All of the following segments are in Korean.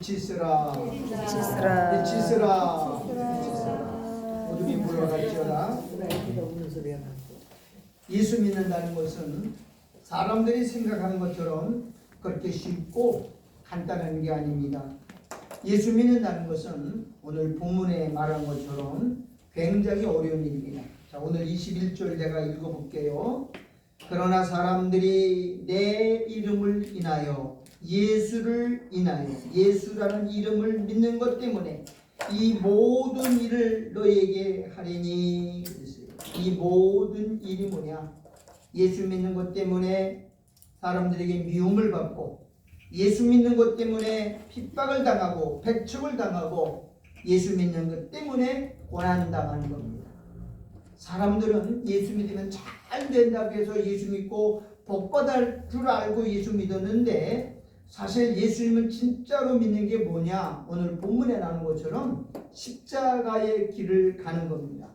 지스라 지스라 지스라 어둠이 물러갈지어다. 예수 믿는다는 것은 사람들이 생각하는 것처럼 그렇게 쉽고 간단한 게 아닙니다. 예수 믿는다는 것은 오늘 본문에 말한 것처럼 굉장히 어려운 일입니다. 자, 오늘 21절 제가 읽어볼게요. 그러나 사람들이 내 이름을 인하여 예수를 인하여 예수라는 이름을 믿는 것 때문에 이 모든 일을 너에게 하리니. 이 모든 일이 뭐냐? 예수 믿는 것 때문에 사람들에게 미움을 받고, 예수 믿는 것 때문에 핍박을 당하고 배척을 당하고, 예수 믿는 것 때문에 고난당하는 겁니다. 사람들은 예수 믿으면 잘 된다고 해서 예수 믿고 복받을 줄 알고 예수 믿었는데, 사실 예수님을 진짜로 믿는 게 뭐냐? 오늘 본문에 나오는 것처럼 십자가의 길을 가는 겁니다.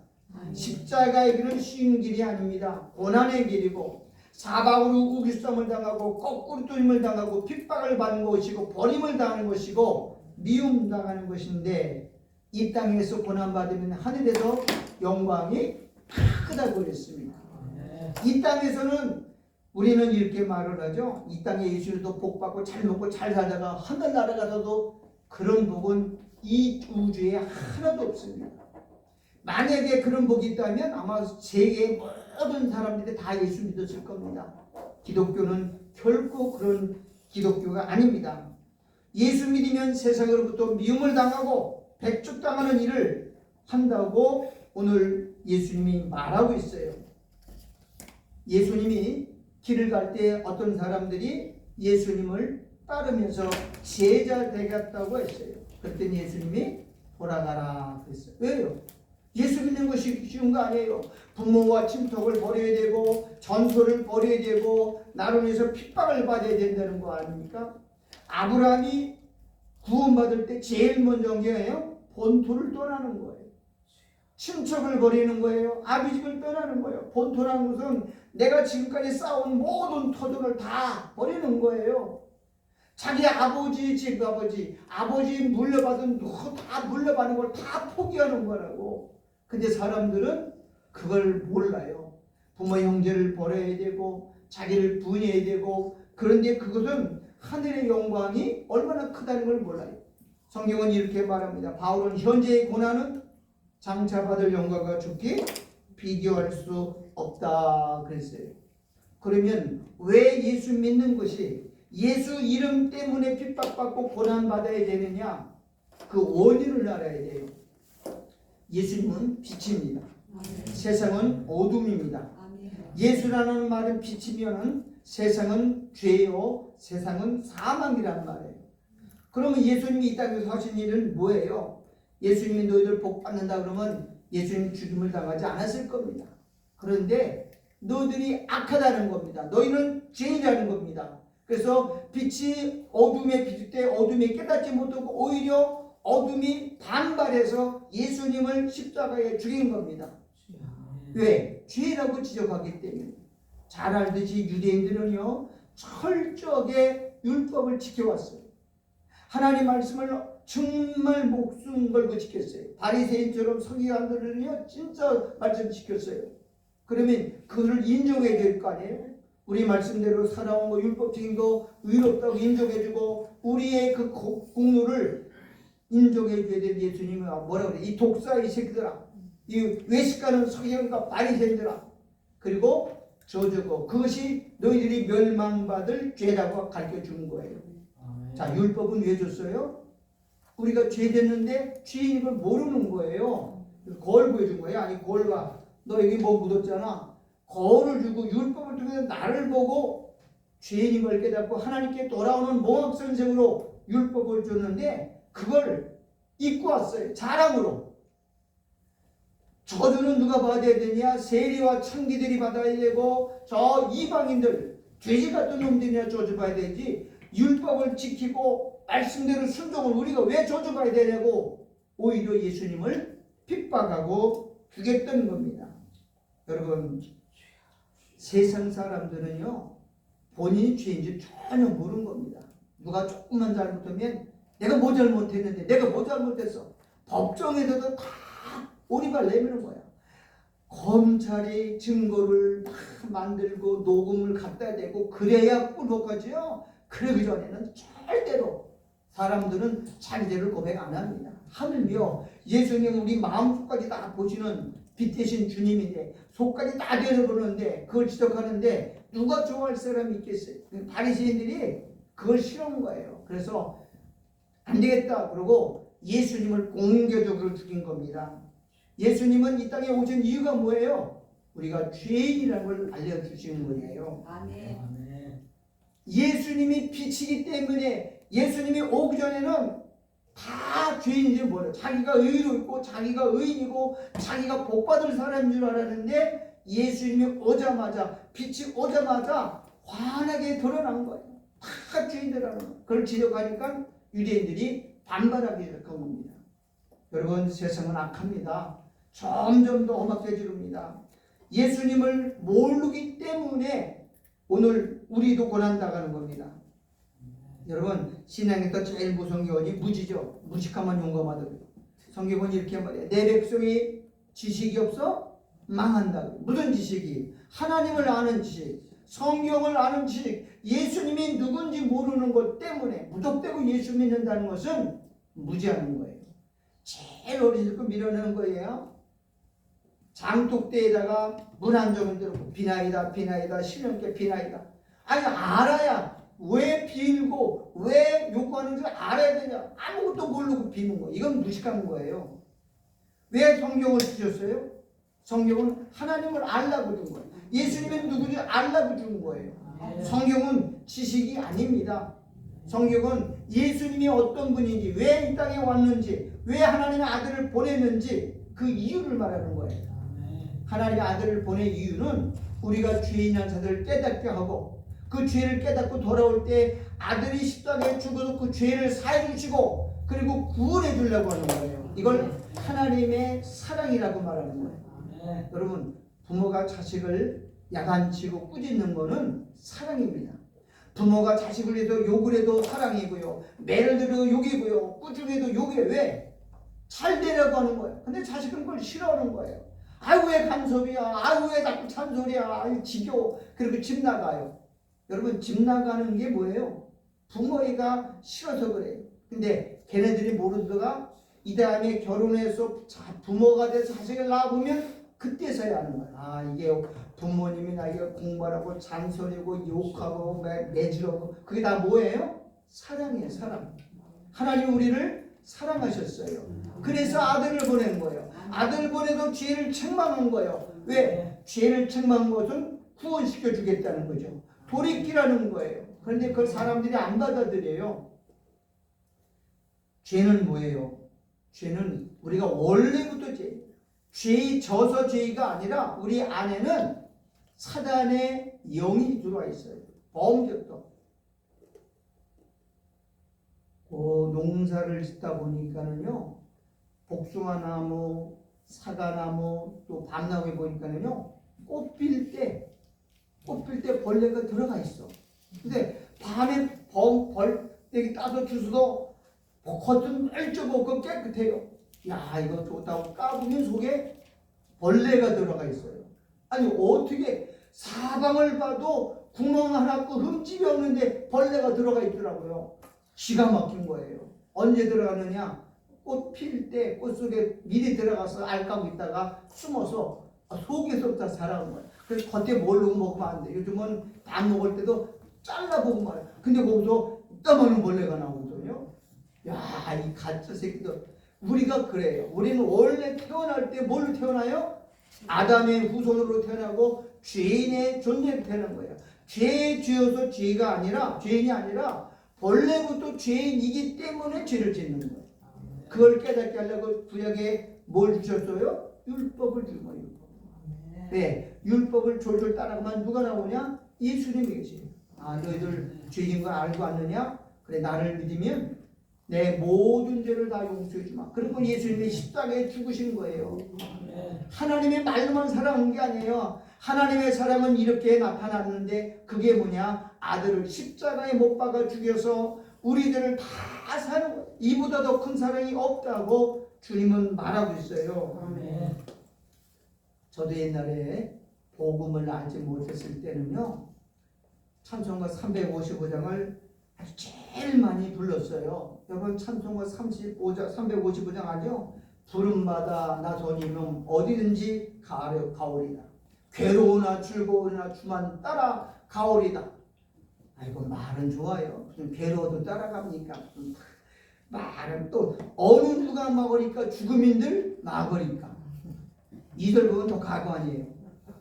십자가의 길은 쉬운 길이 아닙니다. 고난의 길이고, 사방으로 우기쌈을 당하고 거꾸로 뚫림을 당하고 핍박을 받는 것이고 버림을 당하는 것이고 미움 당하는 것인데, 이 땅에서 고난받으면 하늘에서 영광이 크다고 그랬습니다. 이 땅에서는 우리는 이렇게 말을 하죠. 이 땅에 예수님도 복 받고 잘 먹고 잘 살다가 하늘나라 가서도 그런 복은 이 우주에 하나도 없습니다. 만약에 그런 복이 있다면 아마 세계의 모든 사람들이 다 예수 믿었을 겁니다. 기독교는 결코 그런 기독교가 아닙니다. 예수 믿으면 세상으로부터 미움을 당하고 배척당하는 일을 한다고 오늘 예수님이 말하고 있어요. 예수님이 길을 갈 때 어떤 사람들이 예수님을 따르면서 제자 되겠다고 했어요. 그랬더니 예수님이 돌아가라 그랬어요. 왜요? 예수 믿는 것이 쉬운 거 아니에요. 부모와 친척을 버려야 되고 전소를 버려야 되고 나로 인해서 핍박을 받아야 된다는 거 아닙니까? 아브라함이 구원받을 때 제일 먼저 한 게요, 본토를 떠나는 거예요. 친척을 버리는 거예요. 아비집을 떠나는 거예요. 본토라는 것은 내가 지금까지 쌓아온 모든 터전을 다 버리는 거예요. 자기 아버지 집 아버지 물려받은 다 물려받은 걸 다 포기하는 거라고. 근데 사람들은 그걸 몰라요. 부모 형제를 버려야 되고 자기를 분해야 되고, 그런데 그것은 하늘의 영광이 얼마나 크다는 걸 몰라요. 성경은 이렇게 말합니다. 바울은 현재의 고난은 장차 받을 영광과 죽기 비교할 수 없다 그랬어요. 그러면 왜 예수 믿는 것이 예수 이름 때문에 핍박받고 고난받아야 되느냐? 그 원인을 알아야 돼요. 예수님은 빛입니다. 세상은 어둠입니다. 예수라는 말은 빛이면 세상은 죄요, 세상은 사망이란 말이에요. 그러면 예수님이 이 땅에서 하신 일은 뭐예요? 예수님이 너희들 복 받는다 그러면 예수님 죽임을 당하지 않았을 겁니다. 그런데 너희들이 악하다는 겁니다. 너희는 죄인이라는 겁니다. 그래서 빛이 어둠에 비칠 때 어둠이 깨닫지 못하고 오히려 어둠이 반발해서 예수님을 십자가에 죽인 겁니다. 왜? 죄라고 지적하기 때문에. 잘 알듯이 유대인들은요, 철저하게 율법을 지켜왔어요. 하나님 말씀을 정말 목숨 걸고 지켰어요. 바리새인처럼 서기관들은요 진짜 말씀 지켰어요. 그러면 그것을 인정해야 될 거 아니에요? 우리 말씀대로 살아온 거, 율법적인 거 의롭다고 인정해주고 우리의 그 공로를 인정해줘야 될 예수님이 뭐라 그래? 이 독사 이 새끼들아, 이 외식가는 서기관과 바리새인들아, 그리고 저주고 그것이 너희들이 멸망받을 죄라고 가르쳐주는 거예요. 자, 율법은 왜 줬어요? 우리가 죄 됐는데 죄인 걸 모르는 거예요. 거울 보여준 거예요. 아니, 거울 봐. 너 여기 뭐 묻었잖아. 거울을 주고 율법을 통해서 나를 보고 죄인인 걸 깨닫고 하나님께 돌아오는 몽학선생으로 율법을 줬는데 그걸 잊고 왔어요. 자랑으로. 저주는 누가 받아야 되냐? 세리와 창기들이 받아야 되고 저 이방인들 돼지 같은 놈들이나 저주받아야 되지, 율법을 지키고 말씀대로 순종을 우리가 왜 저주받아야 되냐고 오히려 예수님을 핍박하고 죽였던 겁니다. 여러분, 세상 사람들은요 본인이 죄인지 전혀 모르는 겁니다. 누가 조금만 잘못하면 내가 뭐 잘못했는데, 내가 뭐 잘못했어. 법정에서도 다 오리발 내미는 거야. 검찰이 증거를 막 만들고 녹음을 갖다 대고 그래야 꿀복하지요. 그러기 전에는 절대로 사람들은 자기들을 고백 안 합니다. 하물며 예수님 우리 마음속까지 다 보시는 빛 대신 주님인데 속까지 다 들여다보는데 그걸 지적하는데 누가 좋아할 사람이 있겠어요? 바리새인들이 그걸 싫어한 거예요. 그래서 안 되겠다 그러고 예수님을 공개적으로 죽인 겁니다. 예수님은 이 땅에 오신 이유가 뭐예요? 우리가 죄인이라는 걸 알려주시는 거예요. 아멘. 예수님이 빛이기 때문에 예수님이 오기 전에는 다 죄인인지 몰라요. 자기가 의롭고 자기가 의인이고 자기가 복받을 사람인 줄 알았는데 예수님이 오자마자 빛이 오자마자 환하게 드러난 거예요. 다 죄인들이라는 거예요. 그걸 지적하니까 유대인들이 반발하기 시작한 겁니다. 여러분 세상은 악합니다. 점점 더 험악해집니다. 예수님을 모르기 때문에 오늘 우리도 고난당하는 겁니다. 여러분 신앙에서 제일 무서운 게 어디? 무지죠. 무식하면 용감하다고요. 성경은 이렇게 말해요. 내 백성이 지식이 없어 망한다. 무슨 지식이? 하나님을 아는 지식, 성경을 아는 지식, 예수님이 누군지 모르는 것 때문에 무턱대고 예수 믿는다는 것은 무지하는 거예요. 제일 어리석고 밀어내는 거예요. 장독대에다가 문 한 점을 들고 비나이다 비나이다 신령께 비나이다. 아니 알아야 왜 빌고 왜 요구하는지 알아야 되냐. 아무것도 모르고 비는 거. 이건 무식한 거예요. 왜 성경을 주셨어요? 성경은 하나님을 알라고 준 거예요. 예수님은 누구지 알라고 준 거예요. 성경은 지식이 아닙니다. 성경은 예수님이 어떤 분인지, 왜 이 땅에 왔는지, 왜 하나님의 아들을 보냈는지 그 이유를 말하는 거예요. 하나님의 아들을 보낸 이유는 우리가 죄인한 자들을 깨닫게 하고 그 죄를 깨닫고 돌아올 때 아들이 십자가에 죽어서 그 죄를 사해 주시고 그리고 구원해 주려고 하는 거예요. 이걸 하나님의 사랑이라고 말하는 거예요. 여러분 부모가 자식을 야단치고 꾸짖는 거는 사랑입니다. 부모가 자식을 해도 욕을 해도 사랑이고요. 매를 들어도 욕이고요. 꾸중해도 욕이에요. 왜? 잘 되려고 하는 거예요. 근데 자식은 그걸 싫어하는 거예요. 아유 왜 간섭이야. 아유 왜 자꾸 잔소리야. 아유 지겨워. 그리고 집 나가요. 여러분 집 나가는 게 뭐예요? 부모가 싫어서 그래요. 근데 걔네들이 모르다가 이 다음에 결혼해서 부모가 돼서 자식을 낳아보면 그때서야 하는 거예요. 아 이게 부모님이 나에게 공부하라고 잔소리고 욕하고 매질하고 그게 다 뭐예요? 사랑이에요. 사랑. 하나님 우리를 사랑하셨어요. 그래서 아들을 보낸 거예요. 아들 보내도 죄를 책망한 거예요. 왜? 죄를 책망한 것은 구원시켜 주겠다는 거죠. 돌이키라는 거예요. 그런데 그걸 사람들이 안 받아들여요. 죄는 뭐예요? 죄는 우리가 원래부터 죄 져서 죄가 아니라 우리 안에는 사단의 영이 들어와 있어요. 범죄도. 농사를 짓다 보니까는요, 복숭아나무, 사과나무, 또 밤나무에 보니까는요, 꽃 필 때 벌레가 들어가 있어. 근데 밤에 벌떼기 따서 주서도 겉은 멀쩡하고 깨끗해요. 야, 이거 좋다고 까보면 속에 벌레가 들어가 있어요. 아니, 어떻게 사방을 봐도 구멍 하나 그 흠집이 없는데 벌레가 들어가 있더라고요. 기가 막힌 거예요. 언제 들어가느냐? 꽃 필 때 꽃 속에 미리 들어가서 알 까고 있다가 숨어서 속에서부터 자라는 거예요. 그래서 겉에 모르고 먹으면 안 돼. 요즘은 밥 먹을 때도 잘라보고 말이야. 근데 거기서 이따만한 벌레가 나오거든요. 야, 이 가짜 새끼들. 우리가 그래요. 우리는 원래 태어날 때 뭘로 태어나요? 아담의 후손으로 태어나고 죄인의 존재로 태어난 거예요. 죄 지어서 죄가 아니라 죄인이 아니라 본래부터 죄인이기 때문에 죄를 짓는 거예요. 그걸 깨닫게 하려고 구약에 뭘 주셨어요? 율법을 준 거예요. 네, 율법을 졸졸 따라가면 누가 나오냐? 예수님이 계세요. 아, 너희들 죄인 걸 알고 왔느냐? 그래, 나를 믿으면 내 모든 죄를 다 용서해 주마. 그리고 예수님이 십자가에 죽으신 거예요. 하나님의 말로만 사랑한 게 아니에요. 하나님의 사랑은 이렇게 나타났는데 그게 뭐냐? 아들을 십자가에 못 박아 죽여서 우리들을 다 다 사는 거예요. 이보다 더 큰 사랑이 없다고 주님은 말하고 있어요. 아멘. 저도 옛날에 복음을 알지 못했을 때는요, 찬송가 355장을 아주 제일 많이 불렀어요. 여러분 찬송가 355장 아니요? 부름마다 나선이면 어디든지 가오리다. 괴로우나 즐거우나 주만 따라 가오리다. 아이고 말은 좋아요. 무슨 괴로워도 따라갑니까? 말은 또 어느 누가 막으니까 죽음인들 막으니까. 이들 보면 더 가고 아니에요.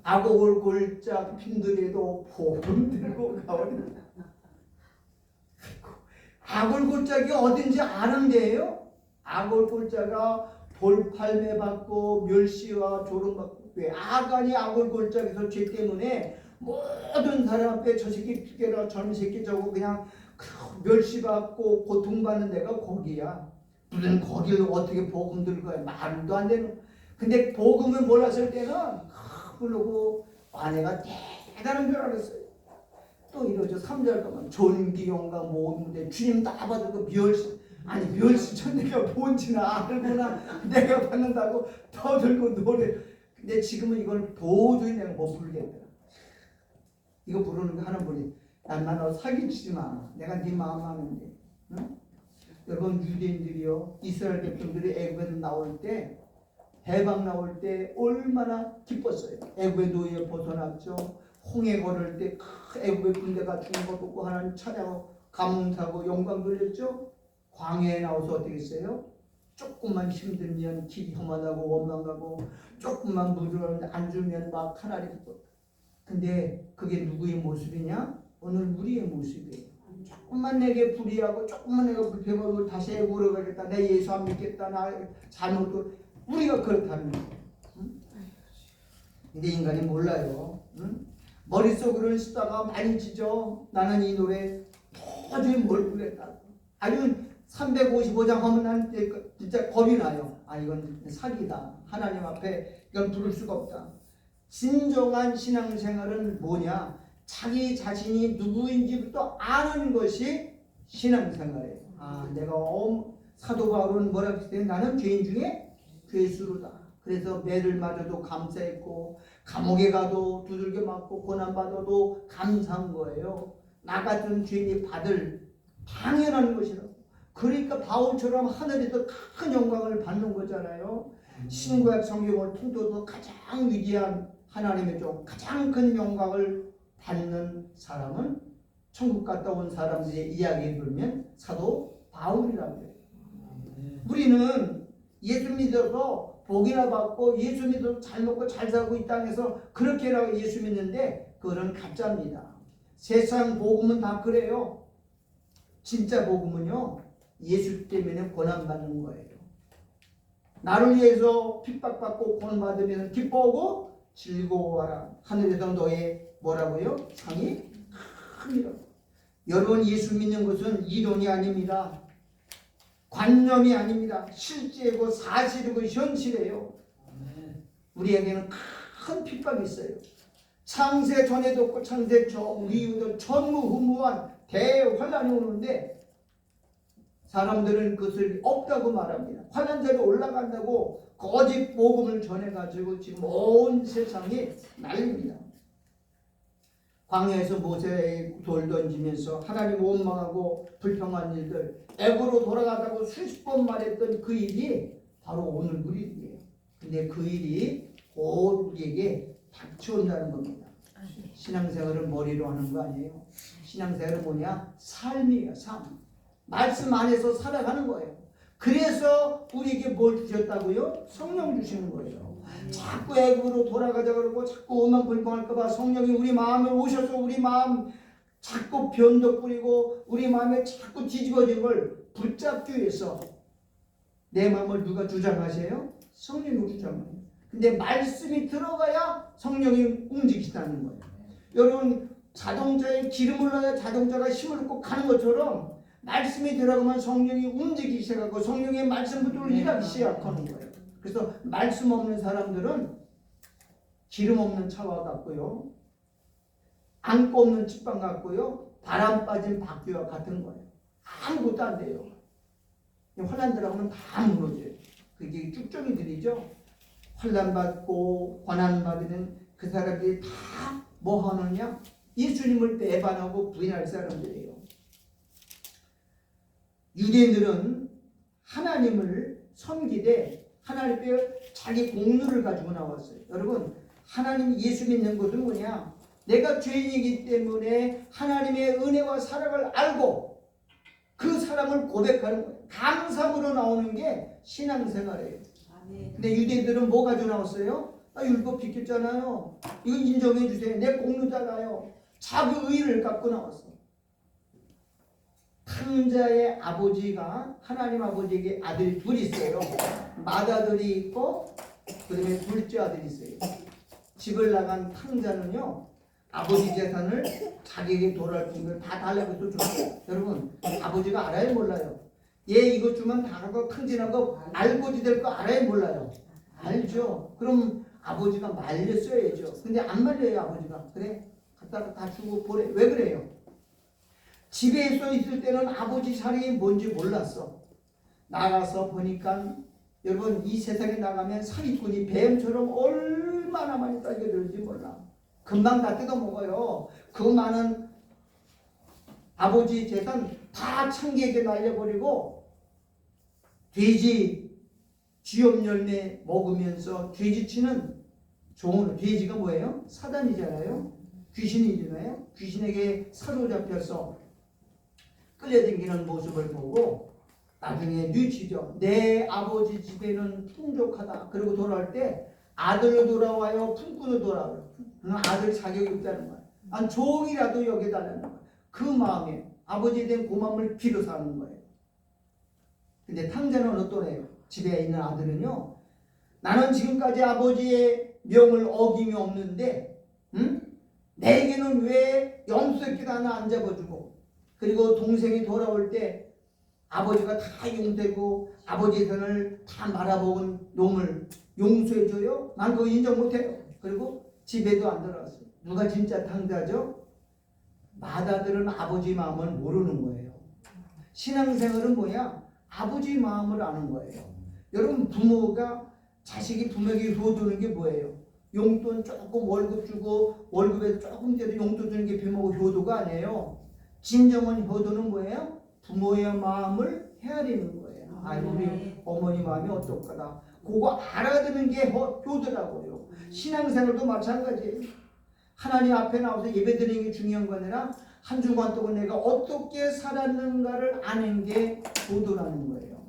악옥을 골짝 핀들에도 복음 들고 가오리다. 악을 골짜기 어딘지 아는 데예요. 악을 골짜가 볼팔매 받고 멸시와 조롱받고, 왜 아간이 악을 골짜기에서 죄 때문에 모든 사람 앞에 저 새끼 죽여라, 저런 새끼 저거 그냥 멸시받고 고통받는 데가 거기야. 무슨 거기를 어떻게 복음 들고 가요? 말도 안 되는. 근데 복음을 몰랐을 때는 부르고 아내가 대단한 줄 알았어요. 또 이러죠. 3절 가면 존귀 영광 모든 주님 다 받고 멸시 내가 뭔지나 알구나 내가 받는다고 떠들고 노래. 근데 지금은 이걸 도저히 내가 못 부르겠더라. 이거 부르는 거 하는 분이 너 사기치지 마. 내가 네 마음 아는데. 응? 여러분 유대인들이요, 이스라엘 백성들이 애굽에서 나올 때, 해방 나올 때 얼마나 기뻤어요. 애굽의 노예에 벗어났죠. 홍해 걸을 때 애굽의 군대가 죽는 거 보고 하나님 찬양하고 감사하고 영광 돌렸죠. 광야에 나와서 어떻게 했어요? 조금만 힘들면 길이 험하다고 원망하고, 조금만 물을 안 주면 막 하나님. 근데 그게 누구의 모습이냐? 오늘 우리의 모습이에요. 조금만 내게 불의하고 조금만 내가 불평하고 다시 애굽으로 가겠다, 내 예수 안 믿겠다, 나 잘못도, 우리가 그렇다는 거예요. 응? 근데 인간이 몰라요. 응? 머릿속으로는 쓰다가 많이 지죠. 나는 이 노래 도저히 뭘 부르겠다. 아주 355장 하면 난 진짜 겁이 나요. 아, 이건 사기다. 하나님 앞에 이건 부를 수가 없다. 진정한 신앙생활은 뭐냐? 자기 자신이 누구인지부터 아는 것이 신앙생활이에요. 아, 내가 사도 바울은 뭐라고 했어요? 나는 죄인 중에 괴수로다. 그래서 매를 맞아도 감사했고, 감옥에 가도 두들겨 맞고 고난받아도 감사한 거예요. 나 같은 죄인이 받을 당연한 것이라고. 그러니까 바울처럼 하늘에서 큰 영광을 받는 거잖아요. 신구약 성경을 통틀어서 가장 위대한 하나님의 종, 가장 큰 영광을 받는 사람은 천국 갔다 온 사람들의 이야기를 들으면 사도 바울이라고 해요. 우리는 예수 믿어서 복이나 받고 예수 믿어서 잘 먹고 잘 살고 이 땅에서 그렇게라고 예수 믿는데 그거는 가짜입니다. 세상 복음은 다 그래요. 진짜 복음은요, 예수 때문에 고난받는 거예요. 나를 위해서 핍박받고 고난받으면 기뻐하고 즐거워하라. 하늘에서 너의 뭐라고요? 상이 큽니다. 여러분, 예수 믿는 것은 이론이 아닙니다. 관념이 아닙니다. 실제고 사실이고 현실이에요. 우리에게는 큰 핍박이 있어요. 창세 전에도 없고 창세 이후도 전무후무한 대환란이 오는데 사람들은 그것을 없다고 말합니다. 환란대로 올라간다고 거짓 복음을 전해가지고 지금 온 세상이 난립니다. 광야에서 모세에 돌 던지면서 하나님 원망하고 불평한 일들, 애굽으로 돌아가다고 수십 번 말했던 그 일이 바로 오늘 우리 일이에요. 근데 그 일이 곧 우리에게 닥쳐온다는 겁니다. 신앙생활은 머리로 하는 거 아니에요. 신앙생활은 뭐냐? 삶이에요. 삶. 말씀 안에서 살아가는 거예요. 그래서 우리에게 뭘 주셨다고요? 성령 주시는 거예요. 자꾸 애굽으로 돌아가자 그러고 자꾸 오만 불평할까 봐 성령이 우리 마음에 오셔서 우리 마음 자꾸 변덕 부리고 우리 마음에 자꾸 뒤집어진 걸 붙잡기 위해서 내 마음을 누가 주장하세요? 성령이 주장해요. 근데 말씀이 들어가야 성령이 움직이시다는 거예요. 여러분, 자동차에 기름을 넣어야 자동차가 힘을 얻고 가는 것처럼 말씀이 들어가면 성령이 움직이기 시작하고 성령의 말씀 붙들고 일하기 시작하는 거예요. 그래서 말씀 없는 사람들은 기름 없는 차와 같고요, 안고 없는 집방 같고요, 바람 빠진 바퀴와 같은 거예요. 아무것도 안 돼요. 환난 들어가면 다 무너져요. 그게 쭉정이들이죠. 환난 받고 고난 받으면 그 사람들이 다 뭐 하느냐? 예수님을 배반하고 부인할 사람들이에요. 유대인들은 하나님을 섬기되 하나님께 자기 공로를 가지고 나왔어요. 여러분, 하나님 예수 믿는 것은 뭐냐? 내가 죄인이기 때문에 하나님의 은혜와 사랑을 알고 그 사랑을 고백하는 거예요. 감사함으로 나오는 게 신앙생활이에요. 근데 유대인들은 뭐 가지고 나왔어요? 율법 지켰잖아요. 이거 인정해 주세요. 내 공로잖아요. 자기 의를 갖고 나왔어. 탕자의 아버지가 하나님 아버지에게 아들이 둘 있어요. 맏아들이 있고 그다음에 둘째 아들이 있어요. 집을 나간 탕자는요, 아버지 재산을 자기에게 돌아올 분을 다 달라고 또 줬어요. 여러분, 아버지가 알아요, 몰라요? 얘 이거 주면 다르고 탕진한 거 알고지 될 거 알아요, 몰라요? 알죠. 그럼 아버지가 말렸어야죠. 근데 안 말려요, 아버지가. 그래, 갖다가 다 주고 보래. 왜 그래요? 집에서 있을 때는 아버지 사랑이 뭔지 몰랐어. 나가서 보니까 여러분, 이 세상에 나가면 사기꾼이 뱀처럼 얼마나 많이 딸겨들는지 몰라. 금방 다 뜯어먹어요. 그 많은 아버지 재산 다 창기에게 날려버리고 돼지 쥐염 열매 먹으면서 돼지치는 종으로, 돼지가 뭐예요? 사단이잖아요. 귀신이잖아요. 귀신에게 사로잡혀서 끌려다니는 모습을 보고 나중에 뉘치죠. 내 아버지 집에는 풍족하다. 그리고 돌아올 때 아들로 돌아와요? 품꾼으로 돌아와요? 아들 자격이 없다는 거야. 한 종이라도 여겨달라는 거야. 그 마음에 아버지에 대한 고마움을 빌어서 하는 거예요. 근데 탕자는 어떠래요? 집에 있는 아들은요, 나는 지금까지 아버지의 명을 어김이 없는데 내게는 왜 염소새끼도 하나 안 잡아주고, 그리고 동생이 돌아올 때 아버지가 다 용되고 아버지의 편을 다 말아먹은 놈을 용서해줘요? 난 그거 인정 못해요. 그리고 집에도 안 들어왔어요. 누가 진짜 탕자죠? 맏아들은 아버지 마음을 모르는 거예요. 신앙생활은 뭐야? 아버지 마음을 아는 거예요. 여러분, 부모가 자식이 부모에게 효도는 게 뭐예요? 용돈 조금 월급 주고 월급에서 조금 떼도 용돈 주는 게 부모 효도가 아니에요. 진정한 효도는 뭐예요? 부모의 마음을 헤아리는 거예요. 아니, 우리 어머니 마음이 어떨까다. 그거 알아듣는 게 효도라고요. 신앙생활도 마찬가지예요. 하나님 앞에 나와서 예배드리는 게 중요한 거 아니라 한 주간 동안 내가 어떻게 살았는가를 아는 게 효도라는 거예요.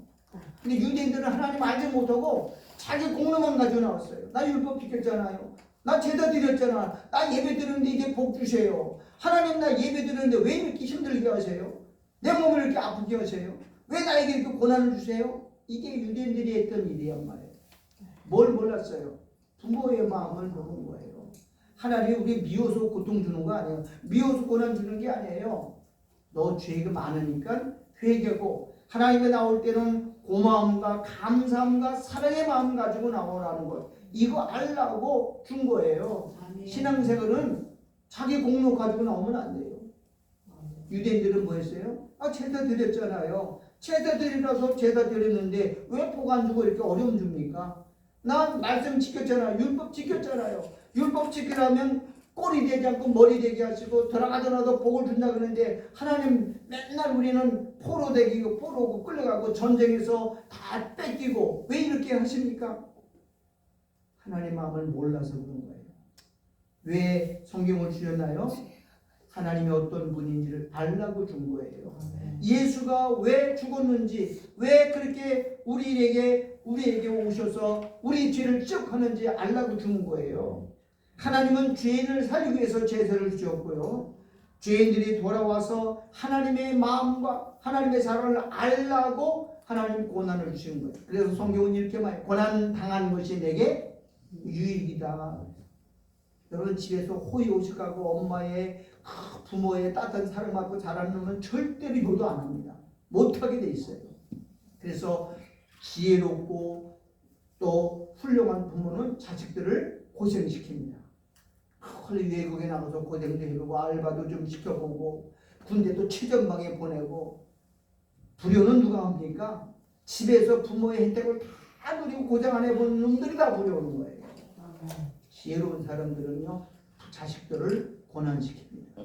근데 유대인들은 하나님 알지 못하고 자기 공로만 가지고 나왔어요. 나 율법 지켰잖아요. 나 제사 드렸잖아. 나 예배 드리는데 이제 복 주세요. 하나님, 나 예배 드리는데 왜 이렇게 힘들게 하세요? 내 몸을 이렇게 아프게 하세요? 왜 나에게 이렇게 고난을 주세요? 이게 유대인들이 했던 일이란 말이에요. 뭘 몰랐어요? 부모의 마음을 모르는 거예요. 하나님이 우리 미워서 고통 주는 거 아니에요. 미워서 고난 주는 게 아니에요. 너 죄가 많으니까 회개하고 하나님께 나올 때는 고마움과 감사함과 사랑의 마음 가지고 나오라는 것. 이거 알라고 준 거예요. 아멘. 신앙생활은 자기 공로 가지고 나오면 안 돼요. 유대인들은 뭐 했어요? 제사 드렸잖아요. 제사 드리라서 제사 드렸는데 왜 복 안 주고 이렇게 어려움 줍니까? 난 말씀 지켰잖아요. 율법 지켰잖아요. 율법 지키려면 꼴이 되지 않고 머리 되게 하시고 들어가더라도 복을 준다 그러는데 하나님 맨날 우리는 포로 되기고 포로고 끌려가고 전쟁에서 다 뺏기고 왜 이렇게 하십니까? 하나님 마음을 몰라서 그런 거예요. 왜 성경을 주셨나요? 하나님이 어떤 분인지를 알라고 준 거예요. 예수가 왜 죽었는지, 왜 그렇게 우리에게 오셔서 우리 죄를 지적하는지 알라고 준 거예요. 하나님은 죄인을 살리기 위해서 제사를 주었고요. 죄인들이 돌아와서 하나님의 마음과 하나님의 사랑을 알라고 하나님 고난을 주신 거예요. 그래서 성경은 이렇게 말해요. 고난 당한 것이 내게 유익이다. 여러분, 집에서 호의호식하고 엄마의 부모의 따뜻한 사랑 받고 자라는 놈은 절대로 효도 안 합니다. 못하게 돼 있어요. 그래서 지혜롭고 또 훌륭한 부모는 자식들을 고생시킵니다. 외국에 나가서 고생도 해보고 알바도 좀 시켜보고 군대도 최전방에 보내고. 불효는 누가 합니까? 집에서 부모의 혜택을 다 누리고 고장 안 해본 놈들이 다 부려오는 거예요. 지혜로운 사람들은요, 자식들을 고난시킵니다.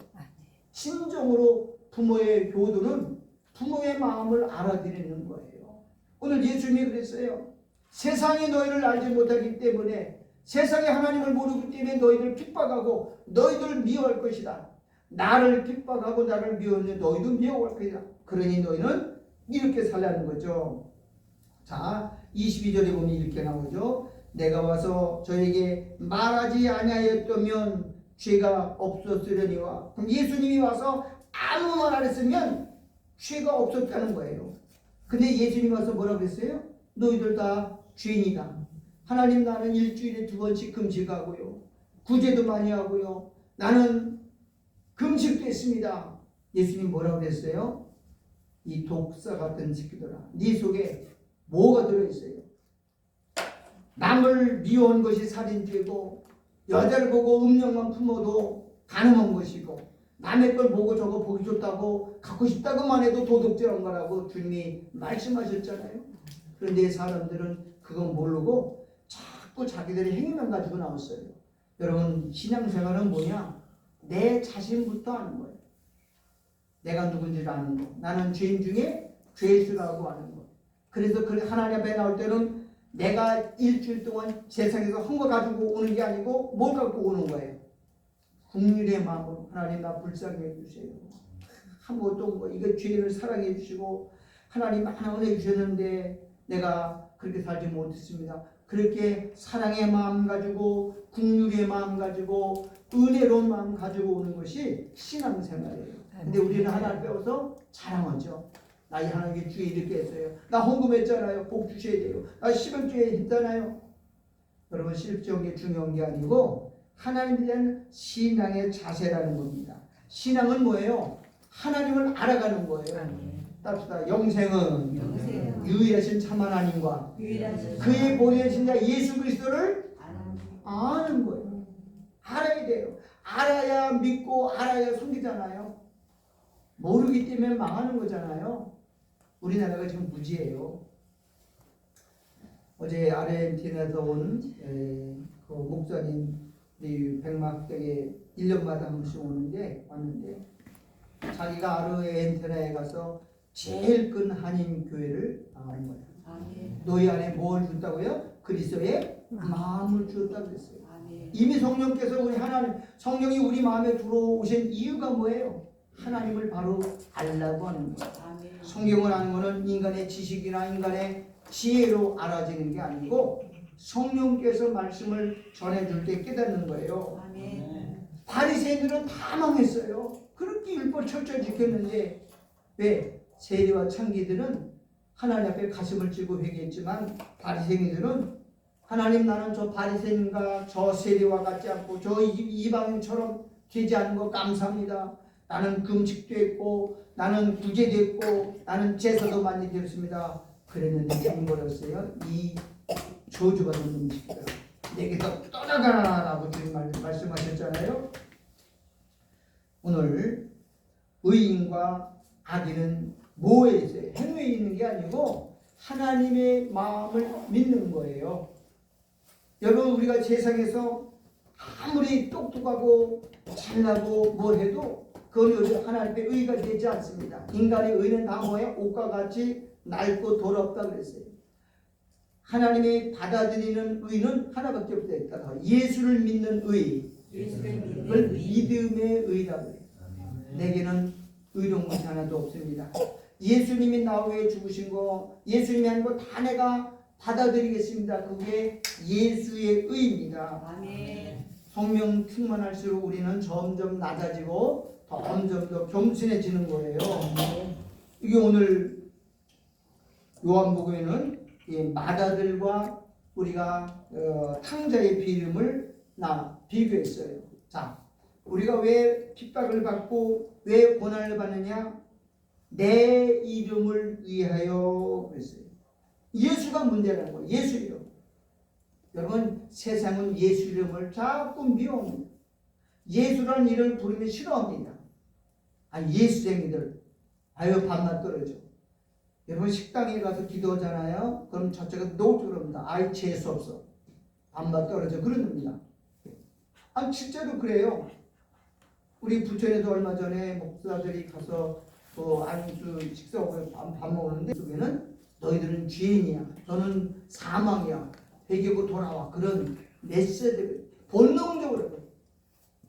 진정으로 부모의 교도는 부모의 마음을 알아들이는 거예요. 오늘 예수님이 그랬어요. 세상이 너희를 알지 못하기 때문에, 세상에 하나님을 모르기 때문에 너희를 핍박하고 너희들 미워할 것이다. 나를 핍박하고 나를 미워하는 너희도 미워할 것이다. 그러니 너희는 이렇게 살라는 거죠. 자, 22절에 보면 이렇게 나오죠. 내가 와서 저에게 말하지 아니하였다면 죄가 없었으려니와. 그럼 예수님이 와서 아무 말 안 했으면 죄가 없었다는 거예요. 근데 예수님이 와서 뭐라고 했어요? 너희들 다 죄인이다. 하나님, 나는 일주일에 2번씩 금식하고요, 구제도 많이 하고요, 나는 금식도 했습니다. 예수님 뭐라고 했어요? 이 독사 같은 새끼들아, 네 속에 뭐가 들어있어요? 남을 미워한 것이 살인죄고, 여자를 보고 음욕만 품어도 간음한 것이고, 남의 걸 보고 저거 보기 좋다고 갖고 싶다고만 해도 도둑질한 거라고 주님이 말씀하셨잖아요. 그런데 사람들은 그건 모르고 자꾸 자기들의 행위만 가지고 나왔어요. 여러분, 신앙생활은 뭐냐? 내 자신부터 아는 거예요. 내가 누군지를 아는 거. 나는 죄인 중에 죄수라고 아는 거. 그래서 하나님 앞에 나올 때는 내가 일주일 동안 세상에서 한 거 가지고 오는 게 아니고 뭘 갖고 오는 거예요? 국률의 마음으로, 하나님 나 불쌍히 해주세요. 한 것도 뭐 이거 죄인을 사랑해 주시고 하나님 많은 은혜 주셨는데 내가 그렇게 살지 못했습니다. 그렇게 사랑의 마음 가지고, 국률의 마음 가지고, 은혜로운 마음 가지고 오는 것이 신앙생활이에요. 근데 우리는 하나님 배워서 자랑하죠. 나 이 하나님께 주에 이렇게 했어요. 나 헌금했잖아요. 복 주셔야 돼요. 나 십억주에 했잖아요. 여러분, 실적인 게 중요한 게 아니고 하나님에 대한 신앙의 자세라는 겁니다. 신앙은 뭐예요? 하나님을 알아가는 거예요. 답시다. 영생은 유일하신 참 하나님과 그의 보내신 자 예수 그리스도를 아는 거예요. 알아야 돼요. 알아야 믿고 알아야 섬기잖아요. 모르기 때문에 망하는 거잖아요. 우리나라가 지금 무지예요. 어제 아르헨티나에서 온 그 목사님이 백마학당에 1년마다 한 번씩 왔는데 자기가 아르헨티나에 가서 제일 큰 한인 교회를 나간 거예요. 너희 안에 뭘 줬다고요? 그리스도의 마음을 주었다고 그랬어요. 이미 성령께서 우리 하나님, 성령이 우리 마음에 들어오신 이유가 뭐예요? 하나님을 바로 알라고 하는 거예요. 성경을 아는 것은 인간의 지식이나 인간의 지혜로 알아지는 게 아니고 성령께서 말씀을 전해줄 때 깨닫는 거예요. 바리새인들은 다 망했어요. 그렇게 율법 철저히 지켰는데 왜? 세리와 창기들은 하나님 앞에 가슴을 찌고 회개했지만 바리새인들은 하나님, 나는 저 바리새인과 저 세리와 같지 않고 저 이방인처럼 되지 않은 거 감사합니다. 나는 금식도 했고 나는 구제도 했고 나는 제사도 많이 드렸습니다. 그랬는데 해버렸어요. 이 저주받은 음식이다. 내게서 떠나가라라고 주님 말씀하셨잖아요. 오늘 의인과 악인은 뭐에 있어요? 행위에 있는 게 아니고 하나님의 마음을 믿는 거예요. 여러분, 우리가 세상에서 아무리 똑똑하고 잘나고 뭘 해도 그건 하나님의 의가 되지 않습니다. 인간의 의는 다 뭐예요? 옷과 같이 낡고 더럽다 그랬어요. 하나님이 받아들이는 의는 하나밖에 없다. 예수를 믿는 의, 그걸 믿음의 의라고 해요. 내게는 의로운 것이 하나도 없습니다. 예수님이 나 위해 죽으신 거, 예수님이 한 거 다 내가 받아들이겠습니다. 그게 예수의 의입니다. 아멘. 성령 충만할수록 우리는 점점 낮아지고 점점 더 겸손해지는 거예요. 이게 오늘 요한복음에는 마다들과 우리가 탕자의 비름을 비교했어요. 자, 우리가 왜 핍박을 받고 왜 고난을 받느냐? 내 이름을 위하여 그랬어요. 예수가 문제라는 거예요. 예수 이름. 여러분, 세상은 예수 이름을 자꾸 미워합니다. 예수라는 이름을 부르면 싫어합니다. 예수쟁이들, 아유 밤낮 떨어져. 여러분 식당에 가서 기도하잖아요. 그럼 저쪽에 노트 그럽니다. 아이 재수 없어. 반반 떨어져 그럽니다. 아 실제로 그래요. 우리 부천에도 얼마 전에 목사들이 가서 그 안수 식사하고 밥 먹었는데 속에는 너희들은 죄인이야. 너는 사망이야. 회개고 돌아와. 그런 메시지를 본능적으로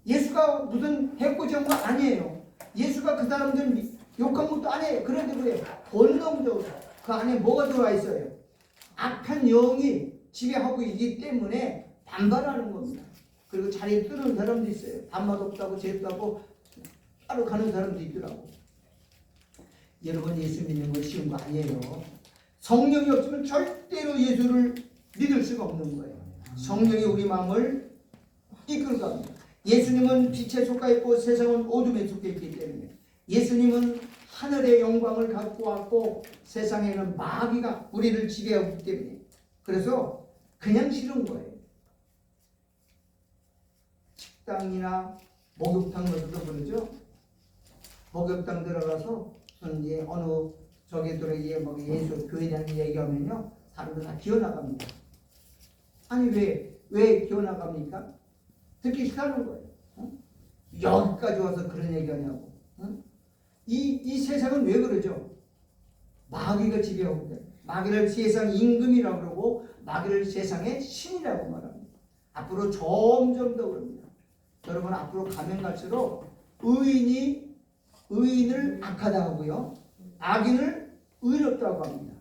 예수가 무슨 해코지한 거 아니에요. 예수가 그 사람들 욕한 것도 아니에요. 그런데 그래요. 본능적으로 그 안에 뭐가 들어와 있어요? 악한 영이 지배하고 있기 때문에 반발하는 겁니다. 그리고 자리에 뜨는 사람도 있어요. 밥맛 없다고 죄다고 따로 가는 사람도 있더라고. 여러분 예수 믿는 거 쉬운 거 아니에요. 성령이 없으면 절대로 예수를 믿을 수가 없는 거예요. 성령이 우리 마음을 이끌고 갑니다. 예수님은 빛에 속해 있고 세상은 어둠에 속해 있기 때문에 예수님은 하늘의 영광을 갖고 왔고 세상에는 마귀가 우리를 지배하기 때문에 그래서 그냥 싫은 거예요. 식당이나 목욕탕 것도 그러죠. 목욕탕 들어가서 이제 어느 저기들에게 뭐 예수 교회에 대한 얘기하면요 사람들 다 기어나갑니다. 아니 왜 기어나갑니까? 듣기 싫다는 거예요. 여기까지 와서 그런 얘기하냐고. 이 세상은 왜 그러죠? 마귀가 지배하고 있다. 마귀를 세상 임금이라고 그러고 마귀를 세상의 신이라고 말합니다. 앞으로 점점 더 그럽니다. 여러분 앞으로 가면 갈수록 의인을 악하다 하고요. 악인을 의롭다고 합니다.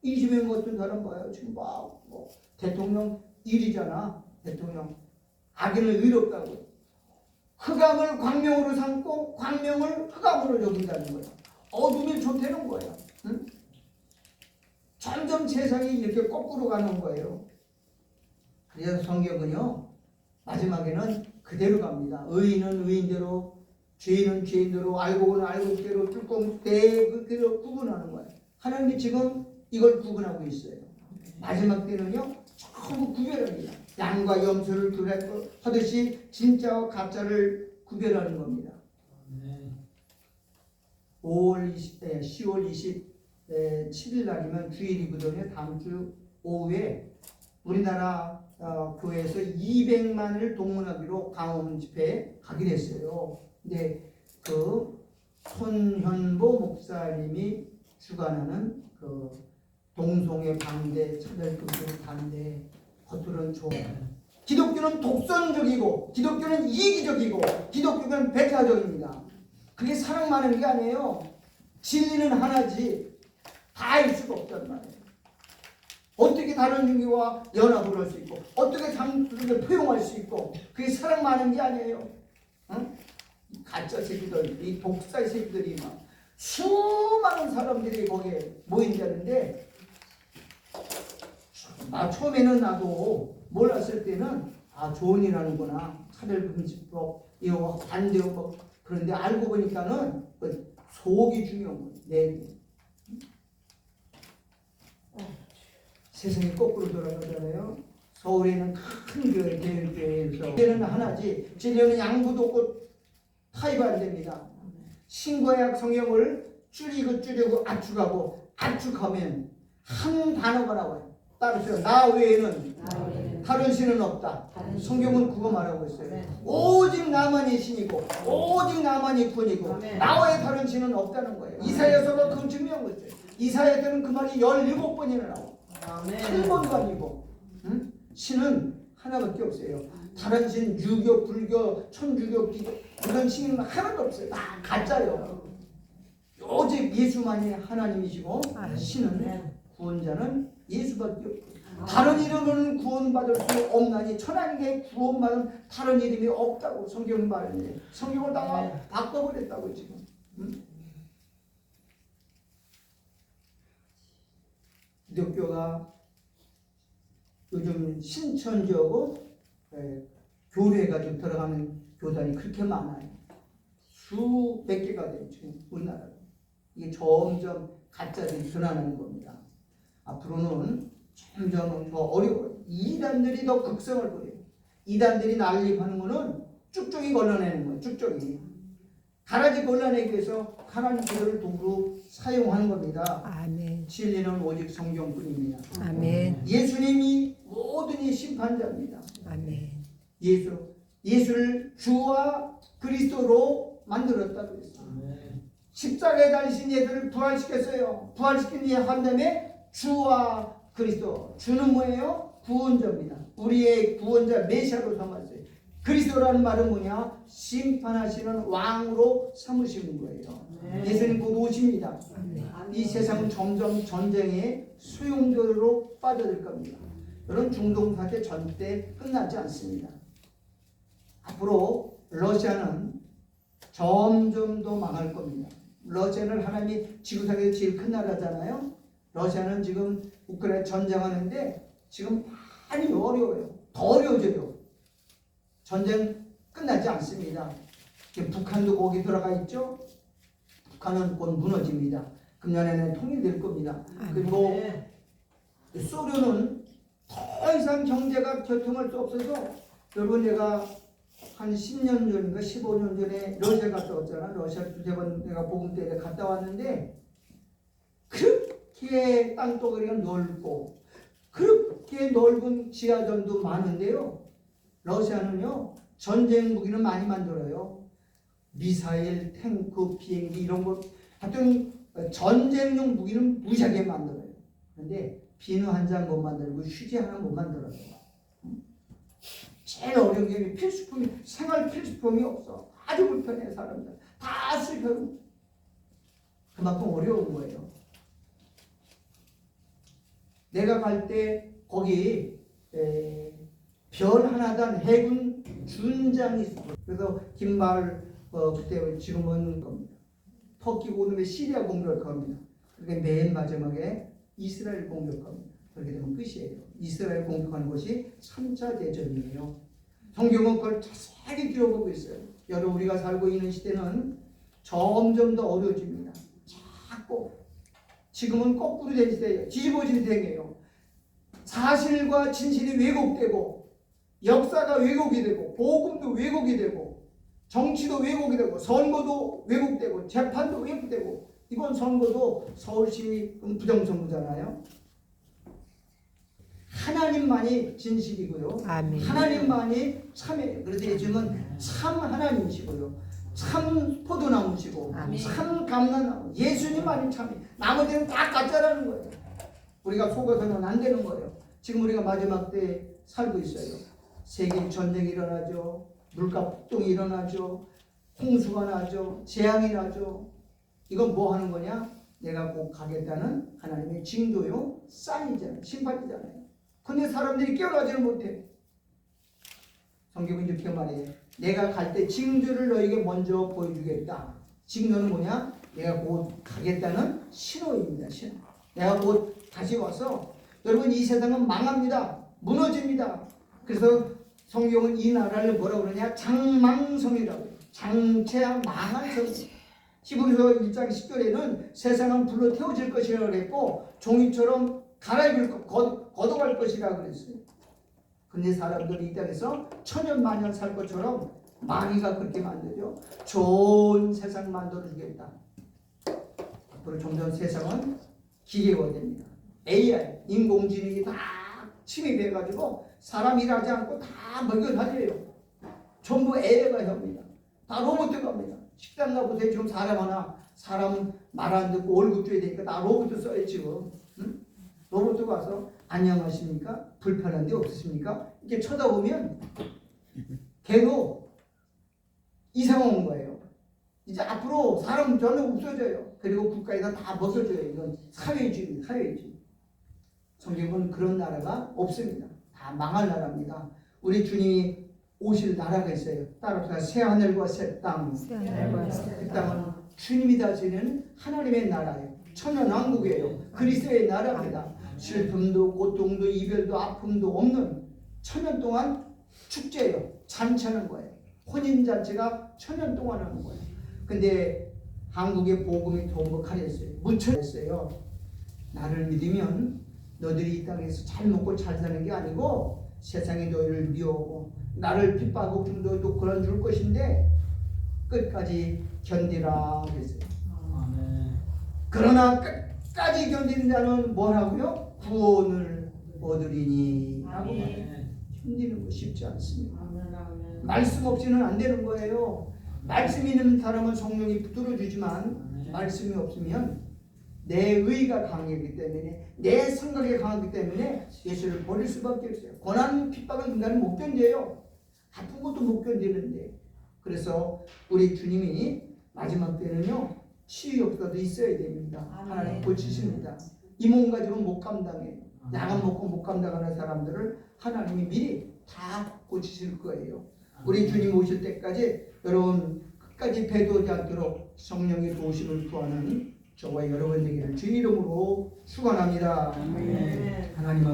이재명 같은 사람 봐요. 지금 뭐 대통령 일이잖아. 대통령 악인을 의롭다고. 흑암을 광명으로 삼고 광명을 흑암으로 여긴다는 거예요. 어둠이 좋다는 거예요. 응? 점점 세상이 이렇게 거꾸로 가는 거예요. 그래서 성경은요 마지막에는 그대로 갑니다. 의인은 의인대로, 죄인은 죄인대로, 알고는 알고대로 뚜껑 그대로 구분하는 거예요. 하나님이 지금 이걸 구분하고 있어요. 마지막 때는요 전부 구별합니다. 양과 염소를 하듯이 진짜와 가짜를 구별하는 겁니다. 10월 27일 날이면 주일이거든요. 다음 주 오후에 우리나라 교회에서 200만을 동원하기로 강원 집회에 가기로 했어요. 근데 그 손현보 목사님이 주관하는 그 동성애 반대, 차별금지 반대, 겉으로는 좋은 기독교는 독선적이고 기독교는 이기적이고 기독교는 배타적입니다. 그게 사랑만한 게 아니에요. 진리는 하나지 다일 수가 없단 말이에요. 어떻게 다른 종교와 연합을 할 수 있고 어떻게 다르게 포용할 수 있고 그게 사랑만한 게 아니에요. 응? 가짜 새끼들, 이 독사 새끼들이 막 수많은 사람들이 거기에 모인다는데 처음에는 나도 몰랐을 때는 좋은 일 하는구나. 차별금지법 이거 반대하고 그런데 알고 보니까는 속이 중요한 거예요. 내비. 세상이 거꾸로 돌아가잖아요. 서울에는 큰 교회, 대일교회에서 교회는 하나지 진리는 양보도 없고 타입 안 됩니다. 신구약 성경을 줄이고 압축하고 압축하면 한 단어가 나와요. 따르세요. 나 외에는 다른 신은 없다. 성경은 그거 말하고 있어요. 오직 나만이 신이고 오직 나만이 구원이고 나 외에 다른 신은 없다는 거예요. 이사야서가 그걸 증명한 거죠. 이사야서는 그 말이 17번이나 나와요. 한 번도 아니고 신은 하나밖에 없어요. 다른 신, 유교, 불교, 천주교, 기도 그런 신은 하나도 없어요. 다 가짜예요. 오직 예수만이 하나님이시고 신은 구원자는 예수밖에 없고 다른 이름은 구원받을 수 없나니 천하에게 구원받은 다른 이름이 없다고 성경은 말했는데 성경을 다 바꿔버렸다고 지금. 기독교가 요즘 신천지하고 교류해가 좀 들어가는 교단이 그렇게 많아요. 수백 개가 돼요 지금 우리나라에. 이게 점점 가짜들이 드러나는 겁니다. 앞으로는 점점 더 어려워요. 이단들이 더 극성을 부려요. 이단들이 난립하는 거는 쭉쭉이 걸러내는 거예요. 쭉쭉이. 가라지 곤란하게 위해서 하나님 그들을 도구로 사용하는 겁니다. 아멘. 진리는 오직 성경뿐입니다. 아멘. 예수님이 모든 이 심판자입니다. 아멘. 예수를 주와 그리스도로 만들었다고 했어요. 십자가에 달리신 예수를 부활시켰어요. 부활시킨 예 한다음에 주와 그리스도. 주는 뭐예요? 구원자입니다. 우리의 구원자 메시아로 삼았어요. 그리스도라는 말은 뭐냐? 심판하시는 왕으로 삼으시는 거예요. 예수님 곧 오십니다. 이 세상은 점점 전쟁의 수용도로 빠져들 겁니다. 이런 중동 사태 절대 끝나지 않습니다. 앞으로 러시아는 점점 더 망할 겁니다. 러시아는 하나님이 지구상에서 제일 큰 나라잖아요. 러시아는 지금 우크라이나 전쟁하는데 지금 많이 어려워요. 더 어려워져요. 전쟁 끝나지 않습니다. 북한도 거기 들어가 있죠. 북한은 곧 무너집니다. 금년에는 통일될 겁니다. 그리고 소련은 더 이상 경제가 결통할 수 없어서 여러분 제가 한 10년 전인가 15년 전에 러시아 갔다 왔잖아. 러시아 두세 번 내가 복음 때문에 갔다 왔는데 그렇게 땅덩어리가 넓고 그렇게 넓은 지하전도 많은데요. 러시아는요 전쟁 무기는 많이 만들어요. 미사일, 탱크, 비행기 이런 거 하여튼 전쟁용 무기는 무지하게 만들어요. 그런데 비누 한 장 못 만들고 휴지 하나 못 만들어요. 제일 어려운 게 필수품이 생활 필수품이 없어. 아주 불편해 사람들. 다 슬퍼요. 그만큼 어려운 거예요. 내가 갈 때 거기 별 하나단 해군 준장이 있어요. 그래서 긴말 그때 지금은 겁니다. 터키 오늘의 시리아 공격합니다. 그러니까 맨 마지막에 이스라엘 공격합니다. 그렇게 되면 끝이에요. 이스라엘 공격하는 것이 3차 대전이에요. 성경은 그걸 자세하게 기록하고 있어요. 여러분 우리가 살고 있는 시대는 점점 더 어려워집니다. 자꾸 지금은 거꾸로 된 시대예요. 뒤집어진 세계예요. 사실과 진실이 왜곡되고 역사가 왜곡이 되고 복음도 왜곡이 되고 정치도 왜곡이 되고 선거도 왜곡되고 재판도 왜곡되고 이번 선거도 서울시 부정선거잖아요. 하나님만이 진실이고요. 아멘. 하나님만이 참이에요. 그래서 예수님은 참 하나님이시고요. 참 포도나무시고 아멘. 참 감람나무. 예수님만이 참이. 나머지는 다 가짜라는 거예요. 우리가 속아서는 안 되는 거예요. 지금 우리가 마지막 때에 살고 있어요. 세계 전쟁이 일어나죠. 물가 폭동이 일어나죠. 홍수가 나죠. 재앙이 나죠. 이건 뭐 하는 거냐? 내가 곧 가겠다는 하나님의 징조요. 사인이잖아요. 심판이잖아요. 근데 사람들이 깨어나지는 못해. 성경은 이렇게 말해요. 내가 갈 때 징조를 너에게 먼저 보여주겠다. 징조는 뭐냐? 내가 곧 가겠다는 신호입니다. 신호. 내가 곧 다시 와서 여러분 이 세상은 망합니다. 무너집니다. 그래서 성경은 이 나라를 뭐라고 그러냐? 장망성이라고 해요. 장체야 망한 성. 히브리서 1장 10절에는 세상은 불로 태워질 것이라고 그랬고 종이처럼 갈아입을 걷어갈 것이라고 그랬어요. 근데 사람들이 이 땅에서 천년만년 살 것처럼 마귀가 그렇게 만들죠. 좋은 세상 만들어주겠다. 앞으로 점점 세상은 기계화됩니다. AI, 인공지능이 다 침입해가지고 사람 일하지 않고 다 먹여살려요. 전부 AI가 합니다. 다 로봇가 합니다. 식당 가보세요. 지금 사람 하나, 사람 말 안 듣고 월급 줘야 되니까 다 로봇 써요 지금. 응? 로봇 가서 안녕하십니까? 불편한 데 없으십니까? 이렇게 쳐다보면 걔도 이상 온 거예요. 이제 앞으로 사람 전혀 없어져요. 그리고 국가에서 다 벗어줘요. 이건 사회주의입니다. 사회주의. 성경은 그런 나라가 없습니다. 다 망할 나라입니다. 우리 주님이 오실 나라가 있어요. 따라서 새 하늘과 새 땅. 그 땅은 주님이 다스리는 하나님의 나라예요. 천연왕국이에요. 그리스도의 나라입니다. 슬픔도 고통도 이별도 아픔도 없는 천년 동안 축제예요. 잔치하는 거예요. 혼인잔치가 천년 동안 하는 거예요. 근데 한국의 복음이 도목하랬어요. 무천했어요. 나를 믿으면 너들이 이 땅에서 잘 먹고 잘 사는 게 아니고 세상에 너희를 미워하고 나를 핍박하고 좀 너희도 그런 줄 것인데 끝까지 견디라 그랬어요. 아멘. 그러나 끝까지 견디는 자는 뭐라고요? 구원을 얻으리니 하고 아멘. 견디는 거 쉽지 않습니다. 아멘. 말씀 없이는 안 되는 거예요. 말씀이 있는 사람은 성령이 붙들어주지만 말씀이 없으면 내 의가 강하기 때문에 내 생각이 강하기 때문에 예수를 버릴 수밖에 없어요. 고난 핍박을 인간은 못 견뎌요. 아픈 것도 못 견디는데. 그래서 우리 주님이 마지막 때는요 치유 역사도 있어야 됩니다. 하나님 고치십니다. 이 몸 가지고 못 감당해요. 약안 먹고 못 감당하는 사람들을 하나님이 미리 다 고치실 거예요. 우리 주님 오실 때까지 여러분 끝까지 배도하지 않도록 성령의 도우심을 구하는 저와 여러분 되기를 주 이름으로 축원합니다. 아멘. 하나님